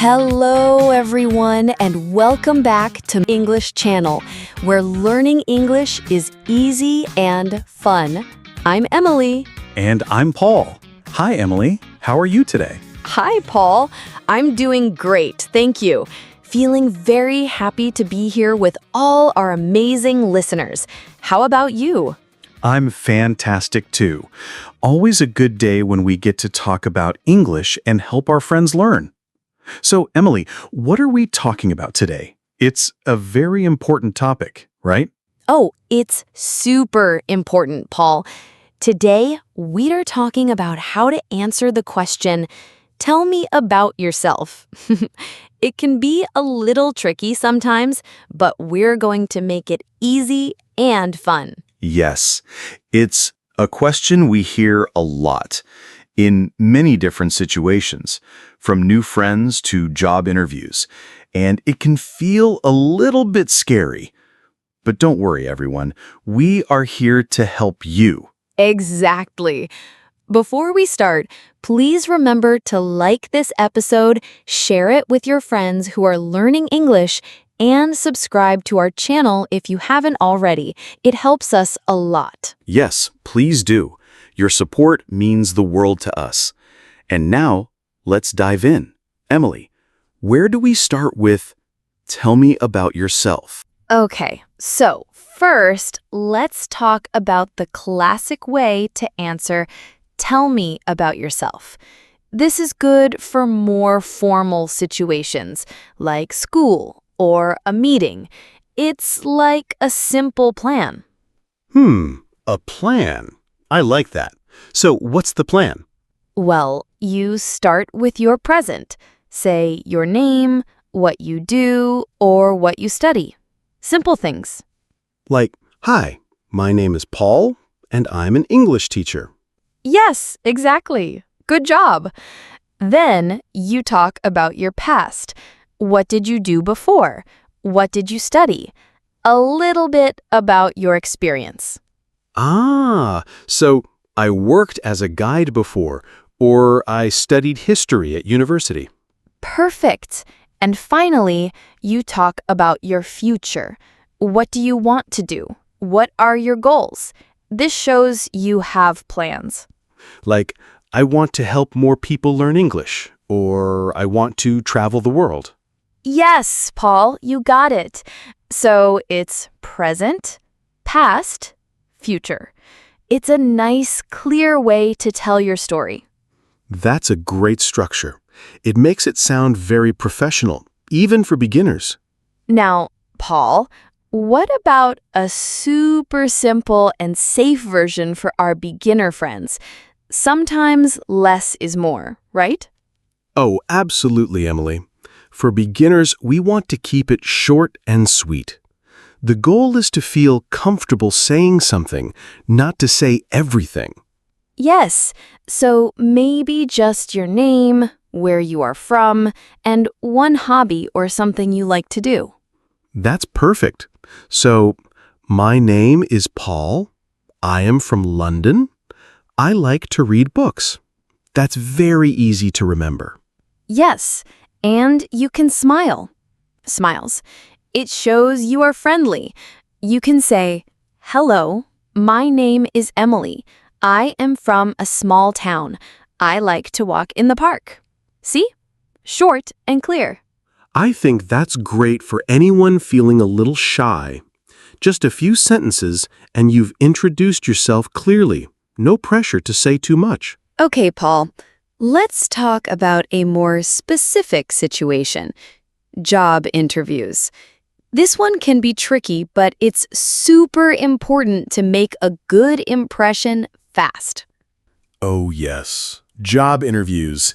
Hello, everyone, and welcome back to English Channel, where learning English is easy and fun. I'm Emily. And I'm Paul. Hi, Emily. How are you today? Hi, Paul. I'm doing great, thank you. Feeling very happy to be here with all our amazing listeners. How about you? I'm fantastic too. Always a good day when we get to talk about English and help our friends learn. So, Emily, what are we talking about today? It's a very important topic, right? Oh, it's super important, Paul. Today, we are talking about how to answer the question, "Tell me about yourself." It can be a little tricky sometimes, but we're going to make it easy and fun. Yes, it's a question we hear a lot in many different situations, from new friends to job interviews, and it can feel a little bit scary. But don't worry, everyone. We are here to help you. Exactly. Before we start, please remember to like this episode, share it with your friends who are learning English, and subscribe to our channel if you haven't already. It helps us a lot. Yes, please do. Your support means the world to us. And now, let's dive in. Emily, where do we start with "Tell me about yourself"? Okay, so first, let's talk about the classic way to answer "Tell me about yourself." This is good for more formal situations, like school or a meeting. It's like a simple plan. A plan. I like that. So what's the plan? Well, you start with your present. Say your name, what you do, or what you study. Simple things. Like, hi, my name is Paul, and I'm an English teacher. Yes, exactly. Good job. Then you talk about your past. What did you do before? What did you study? A little bit about your experience. So I worked as a guide before, or I studied history at university. Perfect. And finally, you talk about your future. What do you want to do? What are your goals? This shows you have plans. Like, I want to help more people learn English, or I want to travel the world. Yes, Paul, you got it. So it's present, past, future. It's a nice, clear way to tell your story. That's a great structure. It makes it sound very professional, even for beginners. Now, Paul, what about a super simple and safe version for our beginner friends? Sometimes less is more, right? Oh, absolutely, Emily. For beginners, we want to keep it short and sweet. The goal is to feel comfortable saying something, not to say everything. Yes, so maybe just your name, where you are from, and one hobby or something you like to do. That's perfect. So, my name is Paul. I am from London. I like to read books. That's very easy to remember. Yes, and you can smile. Smiles. It shows you are friendly. You can say, "Hello, my name is Emily. I am from a small town. I like to walk in the park." See? Short and clear. I think that's great for anyone feeling a little shy. Just a few sentences and you've introduced yourself clearly. No pressure to say too much. Okay, Paul. Let's talk about a more specific situation. Job interviews. This one can be tricky, but it's super important to make a good impression fast. Oh, yes. Job interviews.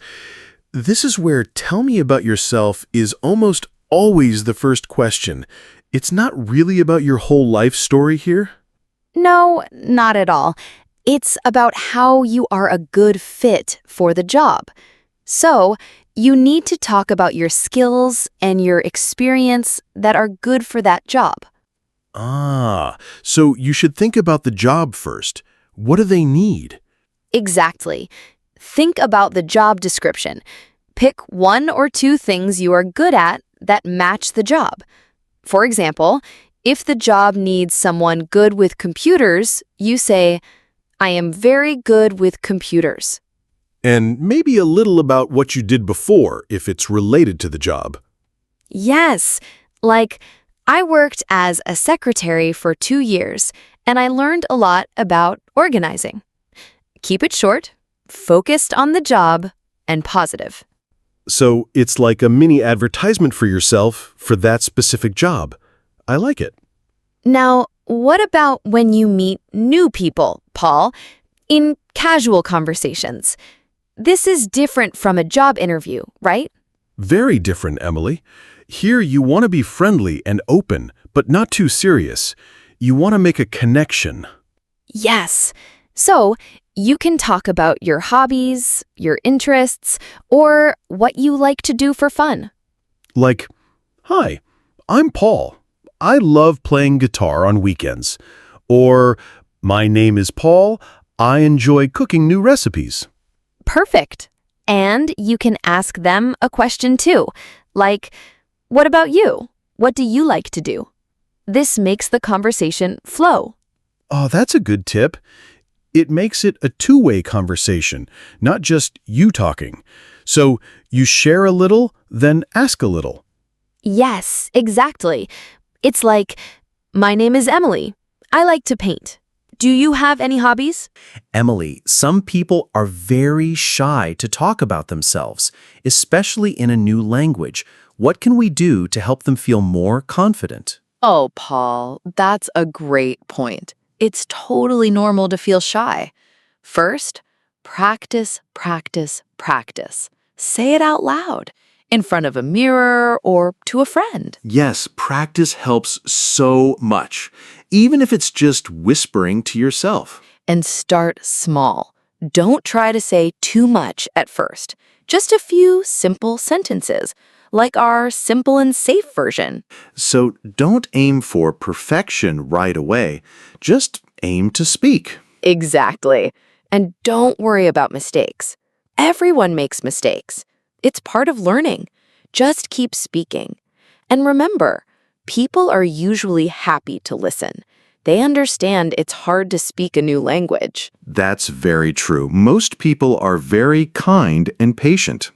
This is where "tell me about yourself" is almost always the first question. It's not really about your whole life story here. No, not at all. It's about how you are a good fit for the job. So, you need to talk about your skills and your experience that are good for that job. So you should think about the job first. What do they need? Exactly. Think about the job description. Pick 1 or 2 things you are good at that match the job. For example, if the job needs someone good with computers, you say, I am very good with computers. And maybe a little about what you did before, if it's related to the job. Yes, like I worked as a secretary for 2 years, and I learned a lot about organizing. Keep it short, focused on the job, and positive. So it's like a mini advertisement for yourself for that specific job. I like it. Now, what about when you meet new people, Paul, in casual conversations? This is different from a job interview, right? Very different, Emily. Here you want to be friendly and open, but not too serious. You want to make a connection. Yes. So, you can talk about your hobbies, your interests, or what you like to do for fun. Like, hi, I'm Paul. I love playing guitar on weekends. Or, my name is Paul. I enjoy cooking new recipes. Perfect. And you can ask them a question too, like, what about you? What do you like to do? This makes the conversation flow. Oh, that's a good tip. It makes it a two-way conversation, not just you talking. So you share a little, then ask a little. Yes, exactly. It's like, my name is Emily. I like to paint. Do you have any hobbies? Emily, some people are very shy to talk about themselves, especially in a new language. What can we do to help them feel more confident? Oh, Paul, that's a great point. It's totally normal to feel shy. First, practice, practice, practice. Say it out loud, in front of a mirror or to a friend. Yes, practice helps so much, even if it's just whispering to yourself. And start small. Don't try to say too much at first. Just a few simple sentences, like our simple and safe version. So don't aim for perfection right away. Just aim to speak. Exactly. And don't worry about mistakes. Everyone makes mistakes. It's part of learning. Just keep speaking. And remember, people are usually happy to listen. They understand it's hard to speak a new language. That's very true. Most people are very kind and patient.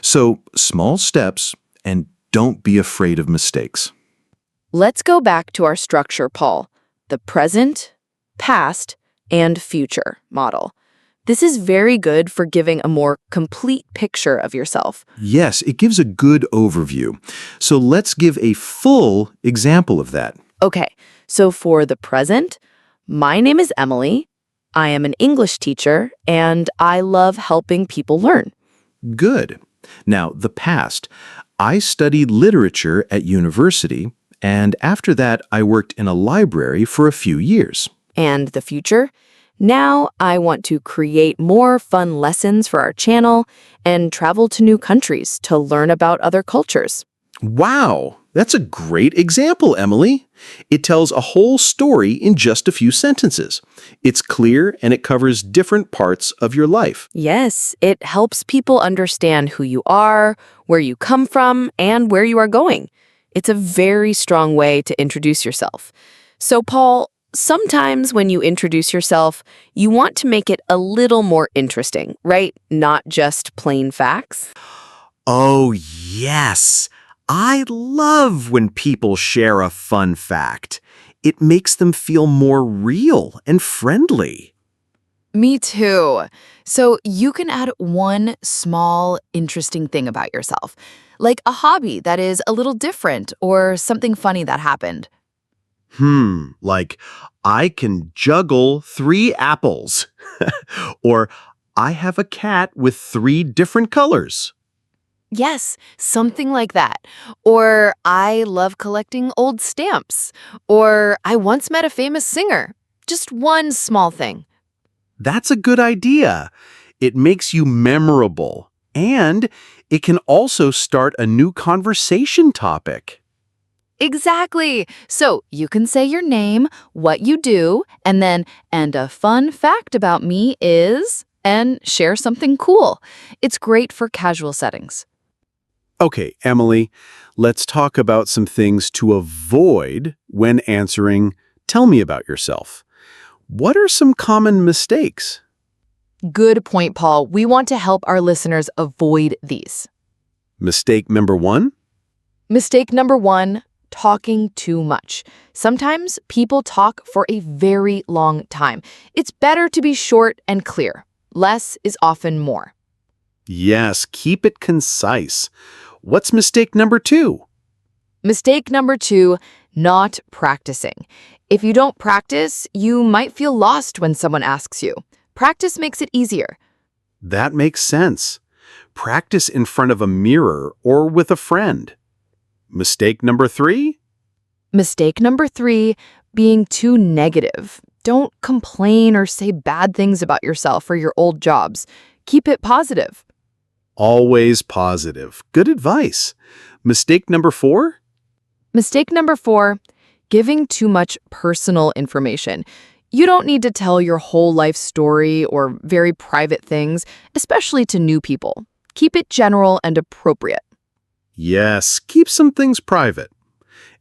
So small steps, and don't be afraid of mistakes. Let's go back to our structure, Paul. The present, past, and future model. This is very good for giving a more complete picture of yourself. Yes, it gives a good overview. So let's give a full example of that. Okay, so for the present, my name is Emily. I am an English teacher, and I love helping people learn. Good. Now, the past. I studied literature at university, and after that, I worked in a library for a few years. And the future? Now I want to create more fun lessons for our channel and travel to new countries to learn about other cultures. Wow, that's a great example, Emily. It tells a whole story in just a few sentences. It's clear and it covers different parts of your life. Yes, it helps people understand who you are, where you come from, and where you are going. It's a very strong way to introduce yourself. So, Paul, sometimes when you introduce yourself, you want to make it a little more interesting, right? Not just plain facts. Oh, yes. I love when people share a fun fact. It makes them feel more real and friendly. Me too. So you can add one small, interesting thing about yourself, like a hobby that is a little different or something funny that happened. Like, I can juggle 3 apples. Or, I have a cat with 3 different colors. Yes, something like that. Or I love collecting old stamps. Or I once met a famous singer. Just one small thing. That's a good idea. It makes you memorable. And it can also start a new conversation topic. Exactly. So you can say your name, what you do, and then, and a fun fact about me is... and share something cool. It's great for casual settings. Okay, Emily, let's talk about some things to avoid when answering, "Tell me about yourself." What are some common mistakes? Good point, Paul. We want to help our listeners avoid these. Mistake number 1? Mistake number 1, talking too much. Sometimes people talk for a very long time. It's better to be short and clear. Less is often more. Yes, keep it concise. What's mistake number 2? Mistake number 2, not practicing. If you don't practice, you might feel lost when someone asks you. Practice makes it easier. That makes sense. Practice in front of a mirror or with a friend. Mistake number 3? Mistake number 3, being too negative. Don't complain or say bad things about yourself or your old jobs. Keep it positive. Always positive. Good advice. Mistake number 4? Mistake number 4, giving too much personal information. You don't need to tell your whole life story or very private things, especially to new people. Keep it general and appropriate. Yes, keep some things private.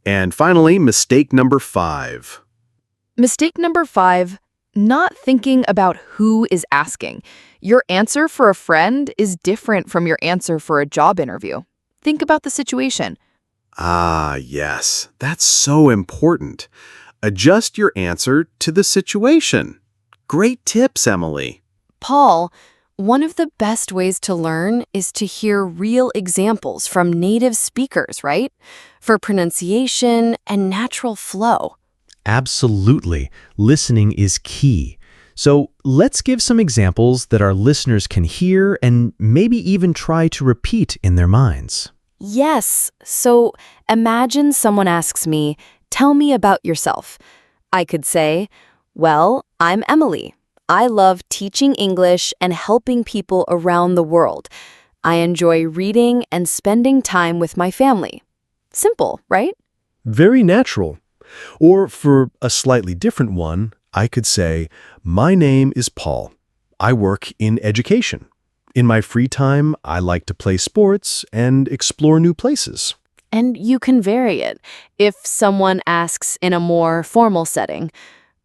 And finally, mistake number 5. Mistake number 5, not thinking about who is asking. Your answer for a friend is different from your answer for a job interview. Think about the situation. Ah, yes, that's so important. Adjust your answer to the situation. Great tips, Emily. Paul, one of the best ways to learn is to hear real examples from native speakers, right? For pronunciation and natural flow. Absolutely. Listening is key. So let's give some examples that our listeners can hear and maybe even try to repeat in their minds. Yes. So imagine someone asks me, "Tell me about yourself." I could say, "Well, I'm Emily. I love teaching English and helping people around the world. I enjoy reading and spending time with my family." Simple, right? Very natural. Or for a slightly different one, I could say, "My name is Paul. I work in education. In my free time, I like to play sports and explore new places." And you can vary it. If someone asks in a more formal setting,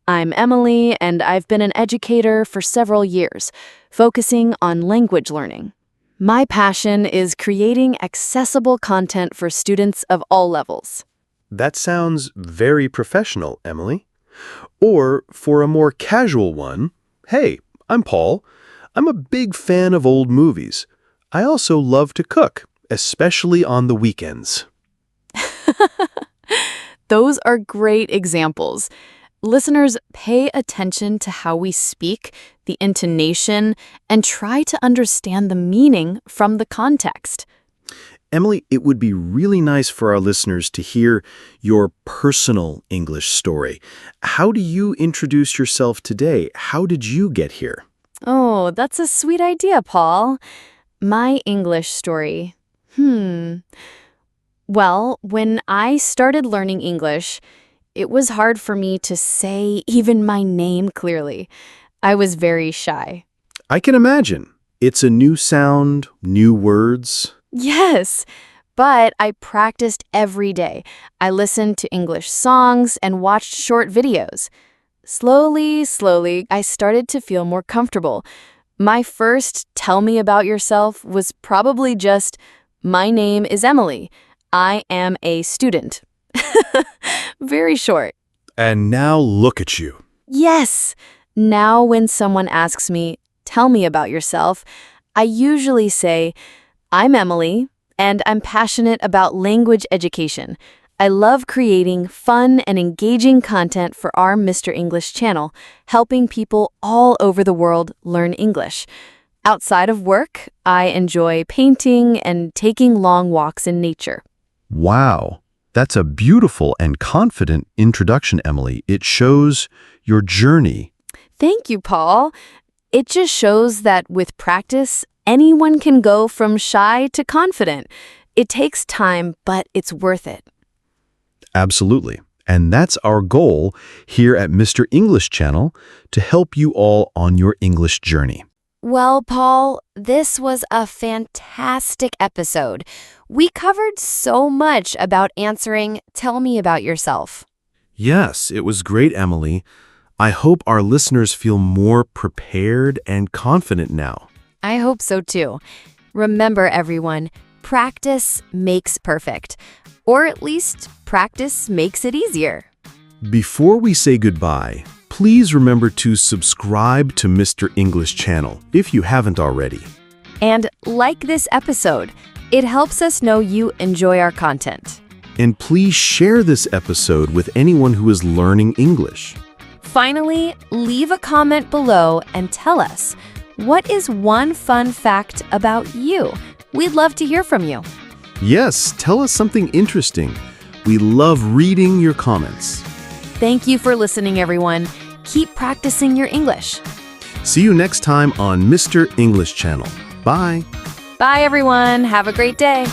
"I'm Emily and I've been an educator for several years, focusing on language learning. My passion is creating accessible content for students of all levels." That sounds very professional, Emily. Or for a more casual one, "Hey, I'm Paul. I'm a big fan of old movies. I also love to cook, especially on the weekends." Those are great examples. Listeners, pay attention to how we speak, the intonation, and try to understand the meaning from the context. Emily, it would be really nice for our listeners to hear your personal English story. How do you introduce yourself today? How did you get here? Oh, that's a sweet idea, Paul. My English story. Well, when I started learning English, it was hard for me to say even my name clearly. I was very shy. I can imagine. It's a new sound, new words. Yes, but I practiced every day. I listened to English songs and watched short videos. Slowly, I started to feel more comfortable. My first "tell me about yourself" was probably just, "My name is Emily. I am a student." Very short. And now look at you. Yes. Now when someone asks me, "Tell me about yourself," I usually say, "I'm Emily, and I'm passionate about language education. I love creating fun and engaging content for our Mr. English channel, helping people all over the world learn English. Outside of work, I enjoy painting and taking long walks in nature." Wow, that's a beautiful and confident introduction, Emily. It shows your journey. Thank you, Paul. It just shows that with practice, anyone can go from shy to confident. It takes time, but it's worth it. Absolutely. And that's our goal here at Mr. English Channel, to help you all on your English journey. Well, Paul, this was a fantastic episode. We covered so much about answering, "Tell me about yourself." Yes, it was great, Emily. I hope our listeners feel more prepared and confident now. I hope so too. Remember, everyone, practice makes perfect. Or at least, practice makes it easier. Before we say goodbye, please remember to subscribe to Mr. English channel if you haven't already. And like this episode, it helps us know you enjoy our content. And please share this episode with anyone who is learning English. Finally, leave a comment below and tell us, what is one fun fact about you? We'd love to hear from you. Yes, tell us something interesting. We love reading your comments. Thank you for listening, everyone. Keep practicing your English. See you next time on Mr. English channel. Bye. Bye, everyone. Have a great day.